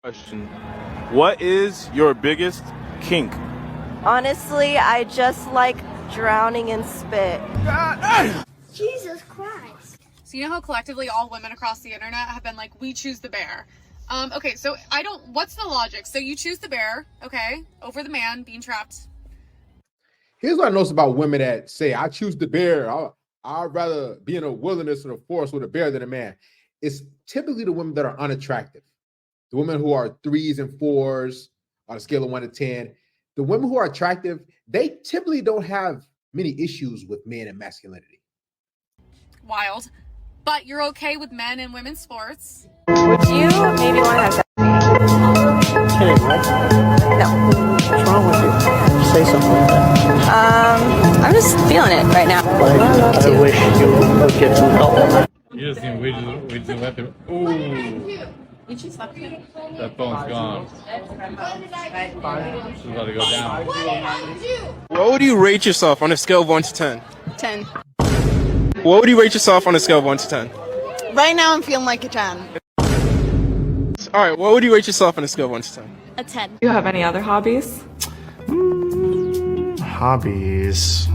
Question. What is your biggest kink? Honestly, I just like drowning in spit. Jesus Christ. So you know how collectively all women across the internet have been like, we choose the bear. Okay, so what's the logic? So you choose the bear, okay, over the man being trapped. Here's what I notice about women that say, I choose the bear. I'd rather be in a wilderness or a forest with a bear than a man. It's typically the women that are unattractive. The women who are 3s and 4s on a scale of 1 to 10. The women who are attractive, they typically don't have many issues with men and masculinity. Wild. But you're okay with men and women's sports. Would you maybe want to have sex? Kidding, right? No. What's wrong with you? Say something like that. I'm just feeling it right now. I wish you would get some help. You just seem we just let them. Ooh. That phone's gone. This is about to go down. What would you rate yourself on a scale of 1 to 10? 10. What would you rate yourself on a scale of 1 to 10? Right now I'm feeling like a 10. All right, what would you rate yourself on a scale of 1 to 10? A 10. Do you have any other hobbies? Hobbies.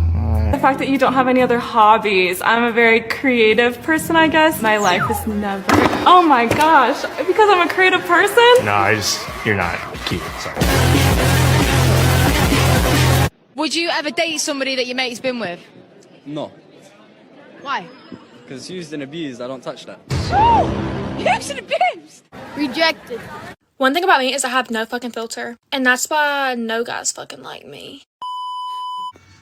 The fact that you don't have any other hobbies. I'm a very creative person, I guess. My life is never... Oh my gosh, because I'm a creative person? No, you're not cute, sorry. Would you ever date somebody that your mate's been with? No. Why? Because used and abused, I don't touch that. Used and abused! Rejected. One thing about me is I have no fucking filter. And that's why no guys fucking like me.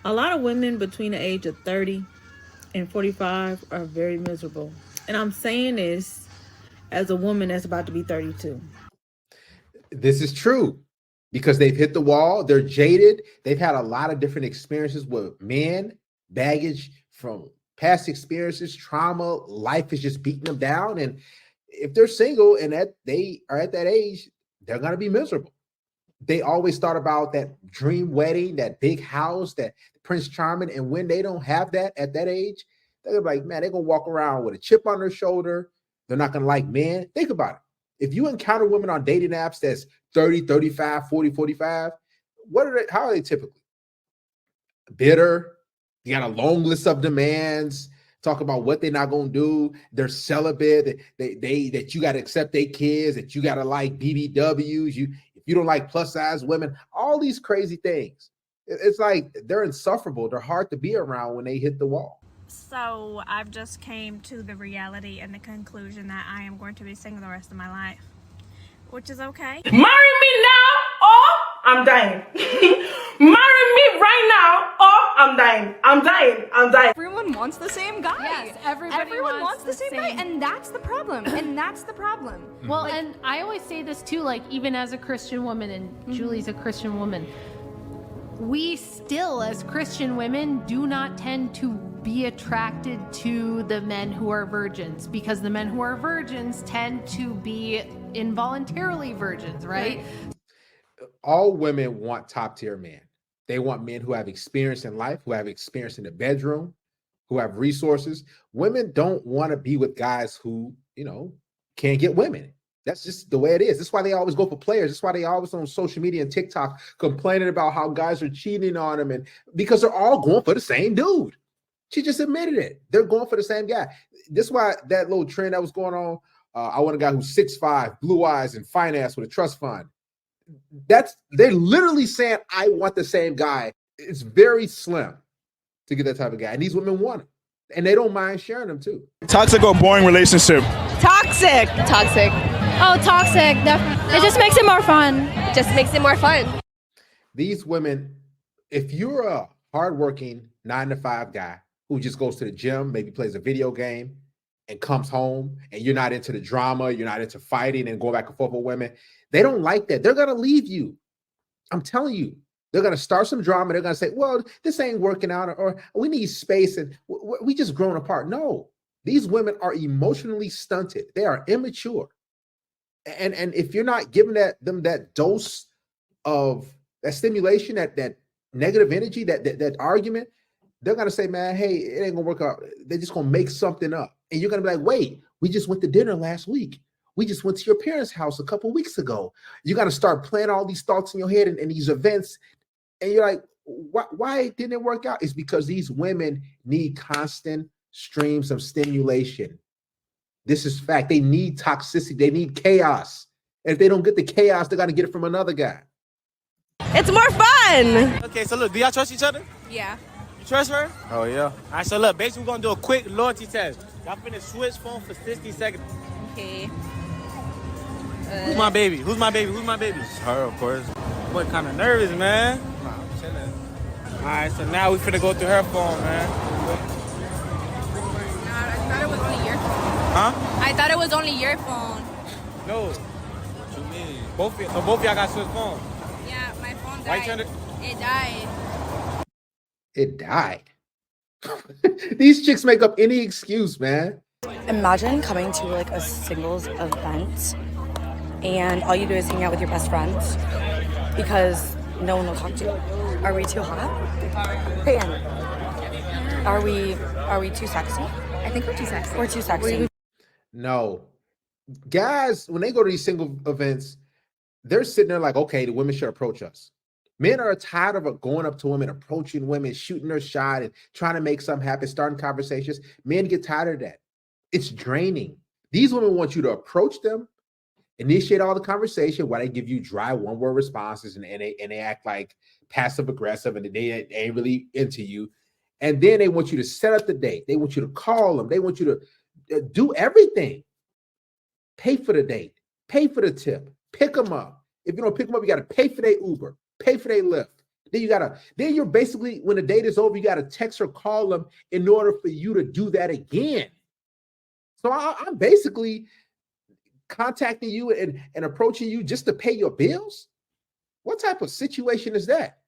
A lot of women between the age of 30 and 45 are very miserable. And I'm saying this as a woman that's about to be 32. This is true because they've hit the wall. They're jaded. They've had a lot of different experiences with men, baggage from past experiences, trauma. Life is just beating them down. And if they're single and they are at that age, they're going to be miserable. They always thought about that dream wedding, that big house, that Prince Charming. And when they don't have that at that age, they're like, man, they're going to walk around with a chip on their shoulder. They're not going to like men. Think about it. If you encounter women on dating apps that's 30, 35, 40, 45, how are they typically? Bitter. You got a long list of demands. Talk about what they're not gonna do. They're celibate. That you got to accept their kids. That you got to like BBWs. If you don't like plus size women, all these crazy things. It's like they're insufferable. They're hard to be around when they hit the wall. So I've just came to the reality and the conclusion that I am going to be single the rest of my life, which is okay. Marry me now or I'm dying. Marry me right now or I'm dying. I'm dying. I'm dying. Everyone wants the same guy. Yes, everyone wants the same guy, and that's the problem. Well, and I always say this too, like even as a Christian woman, and Julie's a Christian woman, we still, as Christian women, do not tend to be attracted to the men who are virgins, because the men who are virgins tend to be involuntarily virgins, right? All women want top tier men. They want men who have experience in life, who have experience in the bedroom, who have resources. Women don't want to be with guys who, can't get women. That's just the way it is. That's why they always go for players. That's why they always on social media and TikTok complaining about how guys are cheating on them, and because they're all going for the same dude. She just admitted it. They're going for the same guy. This is why that little trend that was going on. I want a guy who's 6'5", blue eyes, and finance with a trust fund. They're literally saying, I want the same guy. It's very slim to get that type of guy. And these women want him. And they don't mind sharing them too. Toxic or boring relationship? Toxic. Toxic. Oh, toxic. Definitely. It just makes it more fun. It just makes it more fun. These women, if you're a hardworking 9-to-5 guy who just goes to the gym, maybe plays a video game and comes home, and you're not into the drama, you're not into fighting and going back and forth with women, they don't like that. They're going to leave you. I'm telling you. They're going to start some drama. They're going to say, well, this ain't working out, or we need space, and we just grown apart. No, these women are emotionally stunted. They are immature. And if you're not giving them that dose of that stimulation, that negative energy, that argument, they're going to say, man, hey, it ain't going to work out. They're just going to make something up. And you're going to be like, wait, we just went to dinner last week. We just went to your parents' house a couple weeks ago. You got to start planning all these thoughts in your head and these events. And you're like, why didn't it work out? It's because these women need constant streams of stimulation. This is fact. They need toxicity. They need chaos. And if they don't get the chaos, they're going to get it from another guy. It's more fun. Okay, so look, do y'all trust each other? Yeah. You trust her? Oh, yeah. All right, so look, basically, we're going to do a quick loyalty test. Y'all finna switch phone for 60 seconds. Okay. Who's my baby? Who's my baby? Who's my baby? It's her, of course. Boy, kind of nervous, man. Nah, I'm chilling. All right, so now we finna go through her phone, man. I thought it was only your phone. Huh? I thought it was only your phone. No. What you mean? Both of y'all got switch phones. Yeah, my phone Why you died. trying to... It died. It died. These chicks make up any excuse, man. Imagine coming to like a singles event and all you do is hang out with your best friends because no one will talk to you. Are we too hot? Peyton, are we too sexy? I think we're too sexy. We're too sexy. No. Guys, when they go to these single events, they're sitting there like, okay, the women should approach us. Men are tired of going up to women, approaching women, shooting their shot and trying to make something happen, starting conversations. Men get tired of that. It's draining. These women want you to approach them, initiate all the conversation while they give you dry one-word responses and they act like passive-aggressive and they ain't really into you. And then they want you to set up the date. They want you to call them. They want you to do everything. Pay for the date. Pay for the tip. Pick them up. If you don't pick them up, you got to pay for their Uber. Pay for their Lyft. Then you're basically, when the date is over, you got to text or call them in order for you to do that again. So I'm basically contacting you and approaching you just to pay your bills. What type of situation is that?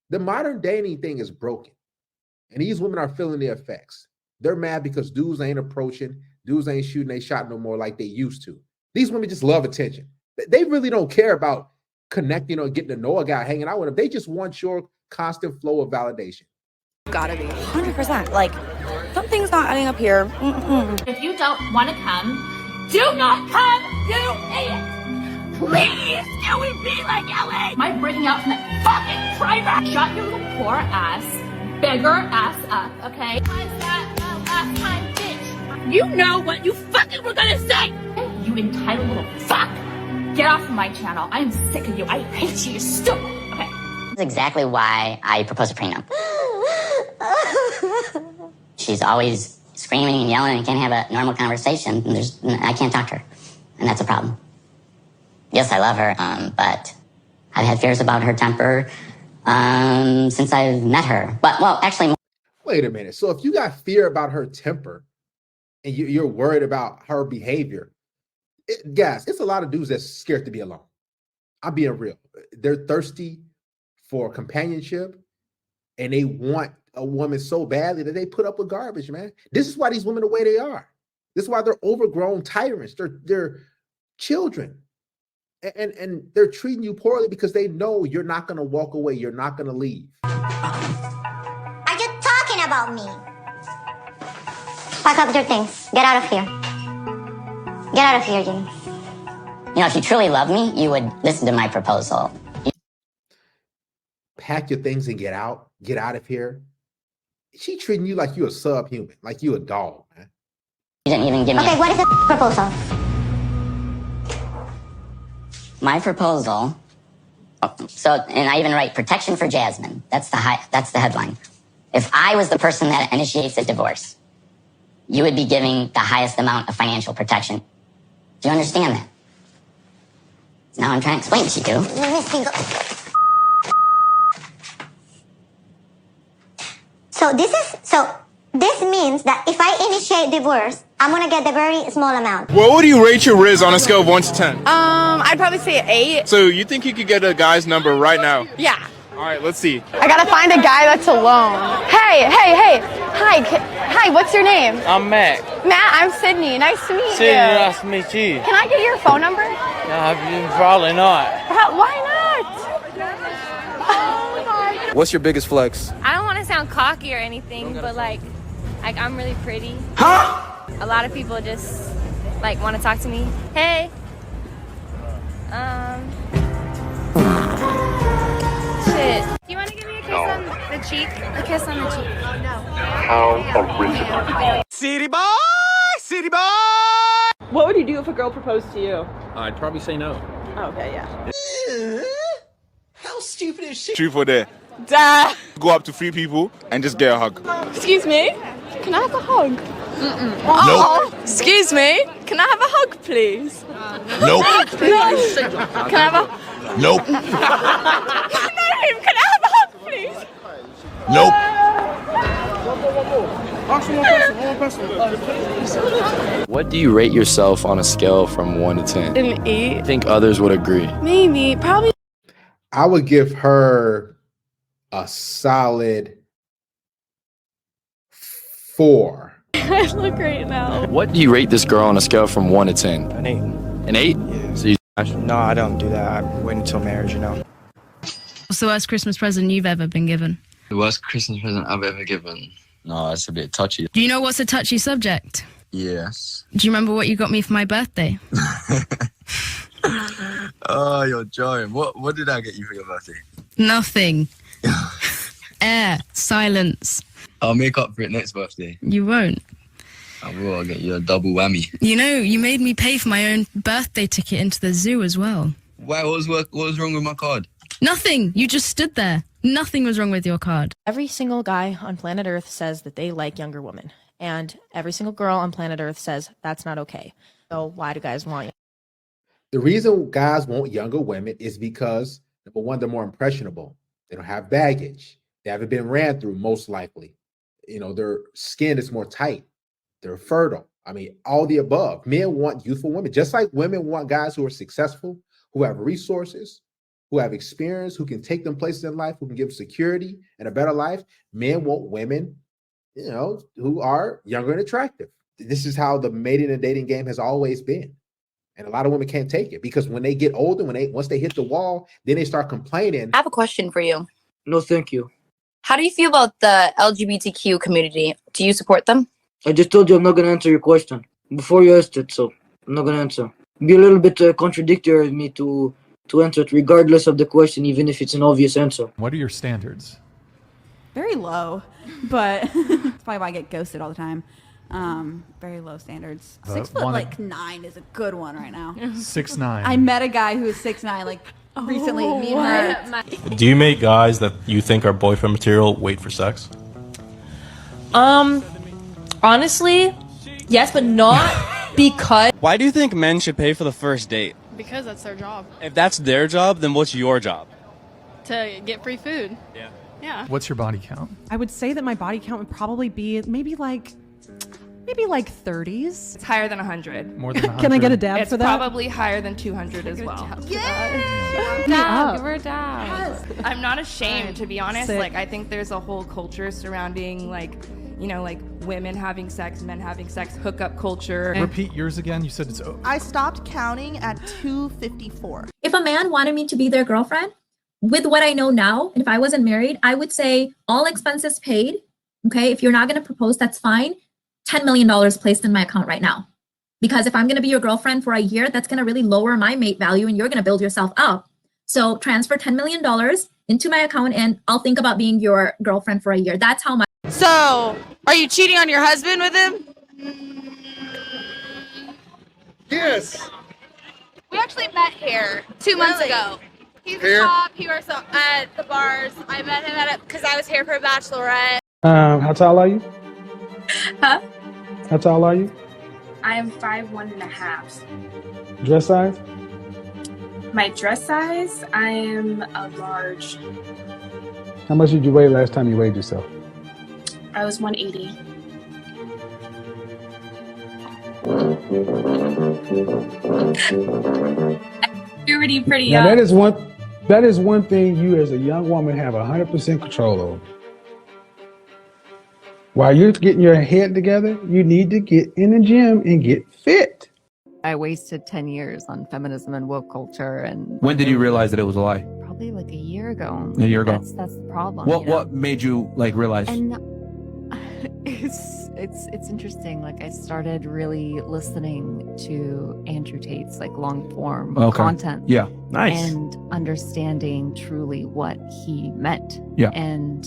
The modern dating thing is broken. And these women are feeling the effects. They're mad because dudes ain't approaching, dudes ain't shooting they shot no more like they used to. These women just love attention. They really don't care about connecting or getting to know a guy, hanging out with him. They just want your constant flow of validation. Gotta be 100%. Like something's not adding up here. If you don't want to come, do not come, you idiot! Please, can we be like LA? Am I breaking out from that fucking driver? Shut your little poor ass, bigger ass up, okay? How's that last time, bitch? You know what you fucking were gonna say! You entitled little fuck! Get off of my channel. I am sick of you. I hate you. You're stupid. Okay. That's exactly why I proposed a prenup. She's always screaming and yelling and can't have a normal conversation. I can't talk to her, and that's a problem. Yes, I love her, but I've had fears about her temper since I've met her. But, well, actually... Wait a minute. So if you got fear about her temper and you're worried about her behavior, guys, it's a lot of dudes that's scared to be alone. I'm being real. They're thirsty for companionship and they want a woman so badly that they put up with garbage, man. This is why these women are the way they are. This is why they're overgrown tyrants. They're children. And they're treating you poorly because they know you're not going to walk away. You're not going to leave. Are you talking about me? Pack up your things. Get out of here. Get out of here, Jimmy. You know, if you truly love me, you would listen to my proposal. Pack your things and get out. Get out of here. She treating you like you're a subhuman, like you a dog, man. You didn't even give me... Okay, what is the proposal? My proposal... and I even write protection for Jasmine. That's the headline. If I was the person that initiates a divorce, you would be giving the highest amount of financial protection. Do you understand that? Now I'm trying to explain to you. So this means that if I initiate divorce, I'm gonna get a very small amount. What would you rate your Riz on a scale of 1 to 10? I'd probably say 8. So you think you could get a guy's number right now? Yeah. All right, let's see. I gotta find a guy that's alone. Hey. Hi, what's your name? I'm Matt. Matt, I'm Sydney. Nice to meet you. Sydney, nice to meet you. Can I get your phone number? Probably not. Why not? Oh, God. What's your biggest flex? I don't want to sound cocky or anything, but like I'm really pretty. Huh? A lot of people just like want to talk to me. Hey, Shit. Do you want to give me a kiss on the cheek? A kiss on the cheek. Oh, no. How original. City boy! City boy! What would you do if a girl proposed to you? I'd probably say no. Okay, yeah. How stupid is she? Truth or dare? Duh. Go up to 3 people and just get a hug. Excuse me? Can I have a hug? Nope. Excuse me? Can I have a hug, please? Nope. Please. Can I have a... Nope. Can I have a hug, please? Nope. What do you rate yourself on a scale from 1 to 10? An 8. I think others would agree. Maybe. Probably. I would give her a solid 4. I look great now. What do you rate this girl on a scale from 1 to 10? An 8. An 8? Yeah. So you No, I don't do that. I wait until marriage, you know. What's the worst Christmas present you've ever been given? The worst Christmas present I've ever given? No, that's a bit touchy. Do you know what's a touchy subject? Yes. Do you remember what you got me for my birthday? Oh, you're joking. What did I get you for your birthday? Nothing. Air. Silence. I'll make up for it next birthday. You won't. I will. I'll get you a double whammy. You know, you made me pay for my own birthday ticket into the zoo as well. Why? What was wrong with my card? Nothing. You just stood there. Nothing was wrong with your card. Every single guy on planet Earth says that they like younger women. And every single girl on planet Earth says that's not okay. So why do guys want you? The reason guys want younger women is because, number one, they're more impressionable. They don't have baggage. They haven't been ran through, most likely. You know, their skin is more tight. They're fertile. I mean, all the above. Men want youthful women, just like women want guys who are successful, who have resources, who have experience, who can take them places in life, who can give security and a better life. Men want women, you know, who are younger and attractive. This is how the mating and dating game has always been. And a lot of women can't take it because when they get older, once they hit the wall, then they start complaining. I have a question for you. No, thank you. How do you feel about the LGBTQ community? Do you support them? I just told you I'm not going to answer your question before you asked it, so I'm not going to answer. Be a little bit contradictory of me to answer it regardless of the question, even if it's an obvious answer. What are your standards? Very low, but that's probably why I get ghosted all the time. Very low standards. 6 foot like 9 is a good one right now. 6'9". I met a guy who was 6'9" like recently. Me and her. Do you make guys that you think are boyfriend material wait for sex? Honestly, yes, but not because. Why do you think men should pay for the first date? Because that's their job. If that's their job, then what's your job? To get free food. Yeah. Yeah. What's your body count? I would say that my body count would probably be maybe like 30s. It's higher than 100. More than 100. Can I get a dab It's for that? probably higher than 200 as well. Yeah. Dab, give her a dab. I'm not ashamed, to be honest. Sick. Like, I think there's a whole culture surrounding, like, you know, like women having sex, men having sex, hookup culture. Repeat yours again. You said it's. I stopped counting at 254. If a man wanted me to be their girlfriend, with what I know now, and if I wasn't married, I would say all expenses paid. Okay, if you're not going to propose, that's fine. $10 million placed in my account right now. Because if I'm going to be your girlfriend for a year, that's going to really lower my mate value and you're going to build yourself up. So transfer $10 million into my account and I'll think about being your girlfriend for a year. That's how my... So, are you cheating on your husband with him? Yes. We actually met here 2 months ago. He's Here? a cop. He works at the bars. I met him at it because I was here for a bachelorette. How tall are you? Huh? How tall are you? I am 5'1.5". Dress size? My dress size, I am a large. How much did you weigh last time you weighed yourself? I was 180. You're already pretty young. Now that is one thing you as a young woman have 100% control over. While you're getting your head together, you need to get in the gym and get fit. I wasted 10 years on feminism and woke culture, and When did you realize that it was a lie? probably like a year ago. A year ago. That's the problem. What you know? what made you like realize? And It's interesting. Like, I started really listening to Andrew Tate's like long form content. Yeah. Nice. And understanding truly what he meant. Yeah. And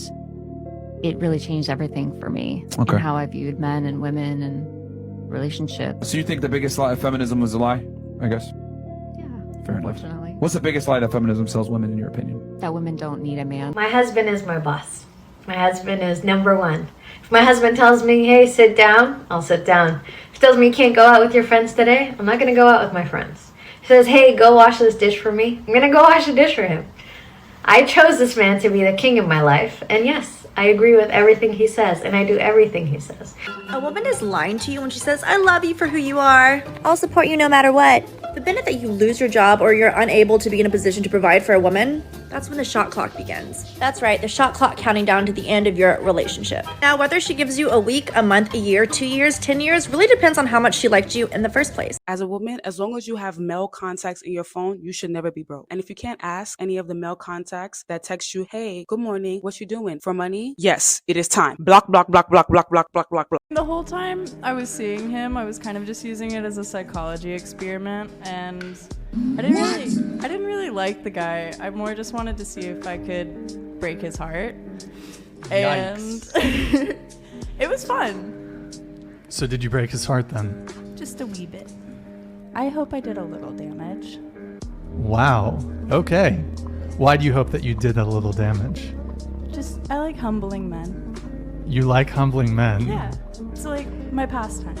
it really changed everything for me. Okay. And how I viewed men and women and relationships. So you think the biggest lie of feminism was a lie? I guess. Yeah. Fair enough. Unfortunately. What's the biggest lie that feminism sells women, in your opinion? That women don't need a man. My husband is my boss. My husband is number one. If my husband tells me, hey, sit down, I'll sit down. If he tells me you can't go out with your friends today, I'm not going to go out with my friends. If he says, hey, go wash this dish for me, I'm going to go wash the dish for him. I chose this man to be the king of my life, and yes, I agree with everything he says, and I do everything he says. A woman is lying to you when she says, I love you for who you are. I'll support you no matter what. The minute that you lose your job or you're unable to be in a position to provide for a woman, that's when the shot clock begins. That's right, the shot clock counting down to the end of your relationship. Now, whether she gives you a week, a month, a year, 2 years, 10 years, really depends on how much she liked you in the first place. As a woman, as long as you have male contacts in your phone, you should never be broke. And if you can't ask any of the male contacts that text you, hey, good morning, what you doing, for money? Yes, it is time. Block, block, block, block, block, block, block, block, block. The whole time I was seeing him, I was kind of just using it as a psychology experiment, and I didn't really like the guy. I more just wanted to see if I could break his heart. And it was fun. So did you break his heart then? Just a wee bit. I hope I did a little damage. Wow. Okay. Why do you hope that you did a little damage? Just, I like humbling men. You like humbling men? Yeah, it's like my pastime.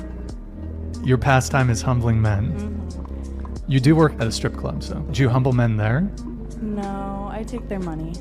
Your pastime is humbling men. Mm-hmm. You do work at a strip club, so do you humble men there? No, I take their money.